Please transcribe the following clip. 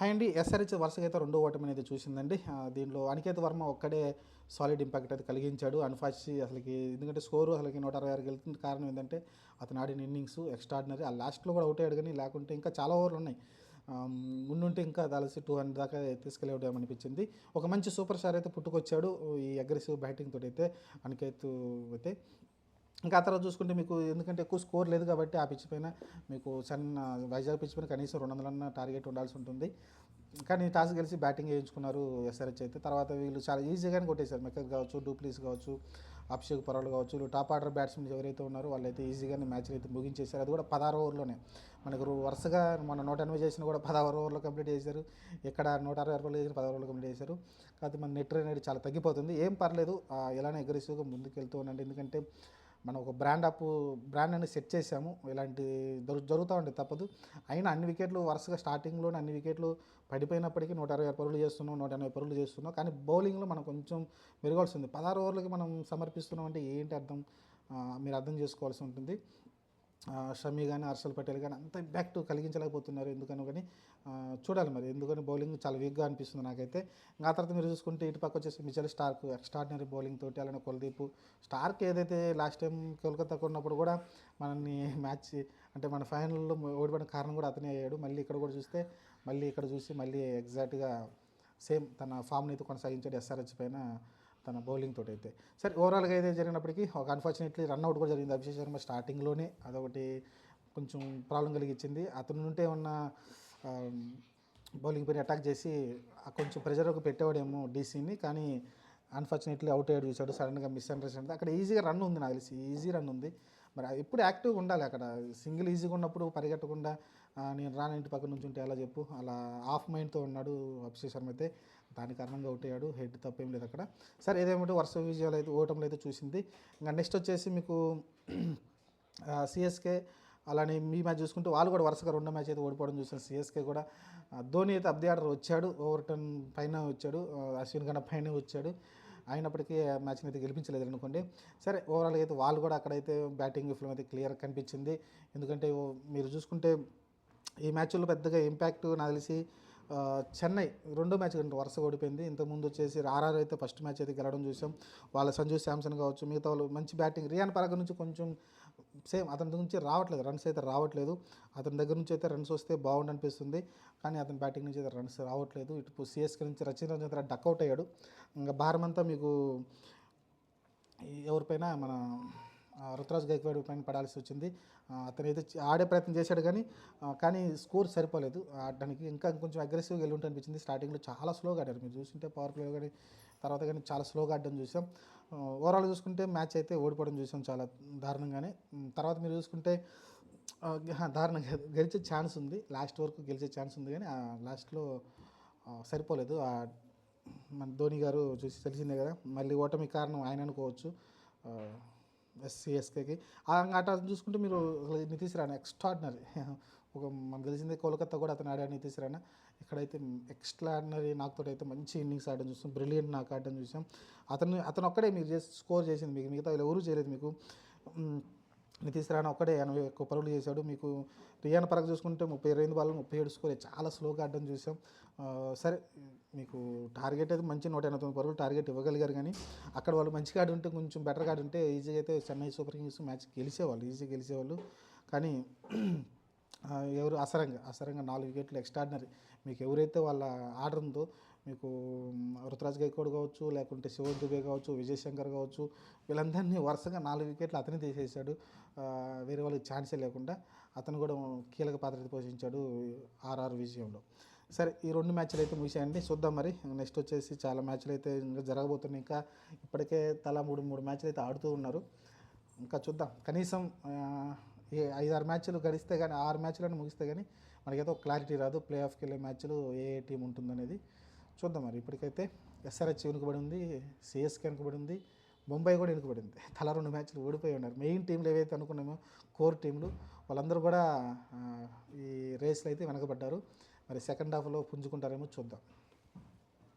Hi అండి. SRH వరుసగా అయితే రెండో ఓటమినైతే చూసిందండి. దీనిలో అనికేత్ వర్మ ఒక్కడే సాలిడ్ ఇంపాక్ట్ అయితే కలిగించాడు. అన్ఫార్చి అసలకి ఎందుకంటే స్కోరు అసలకి 166కి వెళ్తుంది. కారణం ఏంటంటే అతను ఆడిన ఇన్నింగ్స్ ఎక్స్ట్రాడినరీ. ఆ లాస్ట్‌లో కూడా అవుట్ అయ్యాడు గానీ, లేకుంటే ఇంకా చాలా ఓవర్లు ఉన్నాయి. ఉండుంటే ఇంకా తెలిసి 200 దాకా తీసుకెళ్ళేవాడేమో అనిపించింది. ఒక మంచి సూపర్ స్టార్ అయితే పుట్టుకొచ్చాడు. ఈ అగ్రెసివ్ బ్యాటింగ్ తోటైతే అనికేత్ అయితే. ఇంకా ఆ తర్వాత చూసుకుంటే మీకు ఎందుకంటే ఎక్కువ స్కోర్ లేదు కాబట్టి ఆ పిచ్ పైన మీకు వైజాగ్ పిచ్ పైన కనీసం 200 టార్గెట్ ఉండాల్సి ఉంటుంది. కానీ టాస్ గెలిచి బ్యాటింగ్ వేయించుకున్నారు ఎస్ఆర్హెచ్ అయితే. తర్వాత వీళ్ళు చాలా ఈజీగానే కొట్టేశారు. మెక్కర్ కావచ్చు, డూప్లీస్ కావచ్చు, అభిషేక్ పరాలు కావచ్చు, వీళ్ళు టాప్ ఆర్డర్ బ్యాట్స్మెన్ ఎవరైతే ఉన్నారో వాళ్ళైతే ఈజీగానే మ్యాచ్ని అయితే ముగించేశారు. అది కూడా 16 ఓవర్లోనే. మనకు వరుసగా మన 180 చేసిన కూడా 16 ఓవర్లో కంప్లీట్ చేశారు. ఇక్కడ 160 ఓవర్లు చేసిన 16 ఓవర్లో కంప్లీట్ చేశారు. కాకపోతే మన నెట్ రన్ అనేది చాలా తగ్గిపోతుంది. ఏం పర్లేదు, ఇలానే అగ్రెసివ్గా ముందుకు వెళ్తూ ఉండండి. ఎందుకంటే మనం ఒక బ్రాండ్ అనేది సెట్ చేసాము. ఇలాంటి జరుగుతూ ఉంటాయి, తప్పదు. అయినా అన్ని వికెట్లు వరుసగా స్టార్టింగ్లోనే అన్ని వికెట్లు పడిపోయినప్పటికీ 160 పరుగులు చేస్తున్నాం, 180 పరుగులు చేస్తున్నాం. కానీ బౌలింగ్లో మనం కొంచెం మెరుగవలసింది. 16 ఓవర్లకి మనం సమర్పిస్తున్నాం అంటే ఏంటి అర్థం? మీరు అర్థం చేసుకోవాల్సి ఉంటుంది. షమీ కానీ, హర్షల్ పటేల్ కానీ అంత ఇంపాక్ట్ కలిగించలేకపోతున్నారు. ఎందుకనో కానీ చూడాలి మరి. ఎందుకని బౌలింగ్ చాలా వీక్గా అనిపిస్తుంది నాకైతే. ఆ తర్వాత మీరు చూసుకుంటే ఇటు పక్క వచ్చేసి మిచెల్ స్టార్క్ ఎక్స్ట్రాడినరీ బౌలింగ్ తోటి, అలానే కుల్దీప్. స్టార్క్ ఏదైతే లాస్ట్ టైం కోల్కతాకు ఉన్నప్పుడు కూడా మనల్ని మ్యాచ్ అంటే మన ఫైనల్లో ఓడిపోయిన కారణం కూడా అతనే అయ్యాడు. మళ్ళీ ఇక్కడ కూడా చూస్తే మళ్ళీ ఎగ్జాక్ట్గా సేమ్ తన ఫామ్ని అయితే కొనసాగించాడు ఎస్ఆర్హెచ్ పైన తన బౌలింగ్ తోటి అయితే. సరే, ఓవరాల్గా అయితే జరిగినప్పటికీ ఒక అన్ఫార్చునేట్లీ రన్అట్ కూడా జరిగింది. అభిషేక్ శర్మ స్టార్టింగ్లోనే అదొకటి కొంచెం ప్రాబ్లం కలిగించింది. అతని నుంటే ఉన్న బౌలింగ్ పైన అటాక్ చేసి కొంచెం ప్రెజర్కి పెట్టేవాడేమో డీసీని. కానీ అన్ఫార్చునేట్లీ అవుట్ అయ్యాడు. చూశాడు సడన్గా మిస్అండర్స్టాండింగ్. అక్కడ ఈజీగా రన్ ఉంది, నాకు తెలిసి ఈజీ రన్ ఉంది. మరి ఎప్పుడు యాక్టివ్గా ఉండాలి అక్కడ. సింగిల్ ఈజీగా ఉన్నప్పుడు పరిగెట్టకుండా నేను రాని ఇంటి పక్కన నుంచి ఉంటే ఎలా చెప్పు. అలా ఆఫ్ మైండ్తో ఉన్నాడు అభిషేక్ శర్మ అయితే. దాని కారణంగా అవుట్ అయ్యాడు. హెడ్ తప్పేం లేదు అక్కడ. సరే, ఏదేమంటే వరుస విజయాలు అయితే ఓటములు అయితే చూసింది. ఇంకా నెక్స్ట్ వచ్చేసి మీకు సిఎస్కే. అలానే మీ మ్యాచ్ చూసుకుంటే వాళ్ళు కూడా వరుసగా రెండో మ్యాచ్ అయితే ఓడిపోవడం చూసాం. సిఎస్కే కూడా ధోని అయితే అప్ ది ఆర్డర్ వచ్చాడు. ఓవర్టర్న్ పైన వచ్చాడు, అశ్విన్ కన్నా పైన వచ్చాడు. అయినప్పటికీ మ్యాచ్ని అయితే గెలిపించలేదు అనుకోండి. సరే, ఓవరాల్గా అయితే వాళ్ళు కూడా అక్కడైతే బ్యాటింగ్ విఫలం అయితే క్లియర్ కనిపించింది. ఎందుకంటే మీరు చూసుకుంటే ఈ మ్యాచ్లో పెద్దగా ఇంపాక్ట్ నాకు తెలిసి చెన్నై రెండో మ్యాచ్ కంటే వరుసగా ఓడిపోయింది. ఇంతకుముందు వచ్చేసి ఆర్ఆర్ అయితే ఫస్ట్ మ్యాచ్ అయితే గెలవడం చూసాం. వాళ్ళ సంజు శాంసన్ కావచ్చు, మిగతా వాళ్ళు మంచి బ్యాటింగ్. రియాన్ పరాగ్ నుంచి కొంచెం సేమ్ అతని నుంచి రావట్లేదు, రన్స్ అయితే రావట్లేదు. అతని దగ్గర నుంచి అయితే రన్స్ వస్తే బాగుండు అనిపిస్తుంది. కానీ అతని బ్యాటింగ్ నుంచి అయితే రన్స్ రావట్లేదు. ఇటు సిఎస్కే నుంచి రచిన్ రవీంద్ర డక్అవుట్ అయ్యాడు. ఇంకా భారం అంతా మీకు ఎవరిపైన మన రుతురాజ్ గైక్వాడ్ పైన పడాల్సి వచ్చింది. అతనైతే ఆడే ప్రయత్నం చేశాడు కానీ స్కోర్ సరిపోలేదు ఆడడానికి. ఇంకా కొంచెం అగ్రెసివ్గా వెళ్ళి ఉంటే అనిపించింది. స్టార్టింగ్లో చాలా స్లోగా ఆడారు. మీరు చూస్తుంటే పవర్ ప్లే కానీ తర్వాత కానీ చాలా స్లోగా ఆడడం చూసాం. ఓవరాల్ చూసుకుంటే మ్యాచ్ అయితే ఓడిపోవడం చూసాం చాలా దారుణంగానే. తర్వాత మీరు చూసుకుంటే దారుణంగా గెలిచే ఛాన్స్ ఉంది, లాస్ట్ వరకు గెలిచే ఛాన్స్ ఉంది. కానీ లాస్ట్లో సరిపోలేదు. మన ధోని గారు చూసి తెలిసిందే కదా, మళ్ళీ ఓటమి కారణం ఆయన అనుకోవచ్చు సిఎస్కేకి. అటు చూసుకుంటే మీరు నితీష్ రాణా ఎక్స్ట్రాడినరీ. మనకు తెలిసిందే కోల్కతా కూడా అతను ఆడాడు నితీష్ రాణా. ఇక్కడైతే ఎక్స్ట్రాడినరీ నాకుతో అయితే మంచి ఇన్నింగ్స్ ఆడడం చూసాం. బ్రిలియంట్ నాకు ఆడడం చూసాం. అతను ఒక్కడే మీరు స్కోర్ చేసింది, మీకు మిగతా ఎవరూ చేయలేదు. మీకు నితీష్ రాణా ఒక్కడే 81 పరుగులు చేశాడు. మీకు రియాన్ పరాగ్ చూసుకుంటే 32 బాల్ 37 స్కోర్, చాలా స్లోగా ఆడడం చూసాం. సరే, మీకు టార్గెట్ అయితే మంచి 189 పరుగులు టార్గెట్ ఇవ్వగలిగారు. కానీ అక్కడ వాళ్ళు మంచిగా ఆడి ఉంటే, కొంచెం బెటర్గా ఆడి ఉంటే ఈజీగా అయితే చెన్నై సూపర్ కింగ్స్ మ్యాచ్ ఈజీగా గెలిచేవాళ్ళు. కానీ ఎవరు అసరంగా 4 వికెట్లు ఎక్స్ట్రాడినరీ. మీకు ఎవరైతే వాళ్ళ ఆర్డర్ ఉందో, మీకు రుతురాజ్ గైక్వాడ్ కావచ్చు, లేకుంటే శివం దుబే కావచ్చు, విజయ్ శంకర్ కావచ్చు, వీళ్ళందరినీ వరుసగా 4 వికెట్లు అతనే తీసేశాడు. వేరే వాళ్ళకి ఛాన్సే లేకుండా అతను కూడా కీలక పాత్ర పోషించాడు ఆర్ఆర్ విజయంలో. సరే, ఈ 2 మ్యాచ్లు అయితే ముగిసాయండి. చూద్దాం మరి నెక్స్ట్ వచ్చేసి చాలా మ్యాచ్లు అయితే ఇంకా జరగబోతున్నాయి. ఇంకా ఇప్పటికే తలా 3 మ్యాచ్లు అయితే ఆడుతూ ఉన్నారు. ఇంకా చూద్దాం. కనీసం 5-6 మ్యాచ్లు గడిస్తే కానీ, 6 మ్యాచ్లను ముగిస్తే కానీ మనకైతే క్లారిటీ రాదు ప్లే ఆఫ్కి వెళ్ళే మ్యాచ్లు ఏ టీం ఉంటుందనేది. చూద్దాం మరి. ఇప్పటికైతే ఎస్ఆర్హెచ్ వెనుకబడి ఉంది, సిఎస్కే వెనుకబడి ఉంది, ముంబై కూడా వెనుకబడింది. తలా 2 మ్యాచ్లు ఓడిపోయి ఉన్నారు. మెయిన్ టీంలు ఏవైతే అనుకున్నామో కోర్ టీంలు వాళ్ళందరూ కూడా ఈ రేస్లో అయితే వెనకబడ్డారు. మరి సెకండ్ హాఫ్లో పుంజుకుంటారేమో చూద్దాం.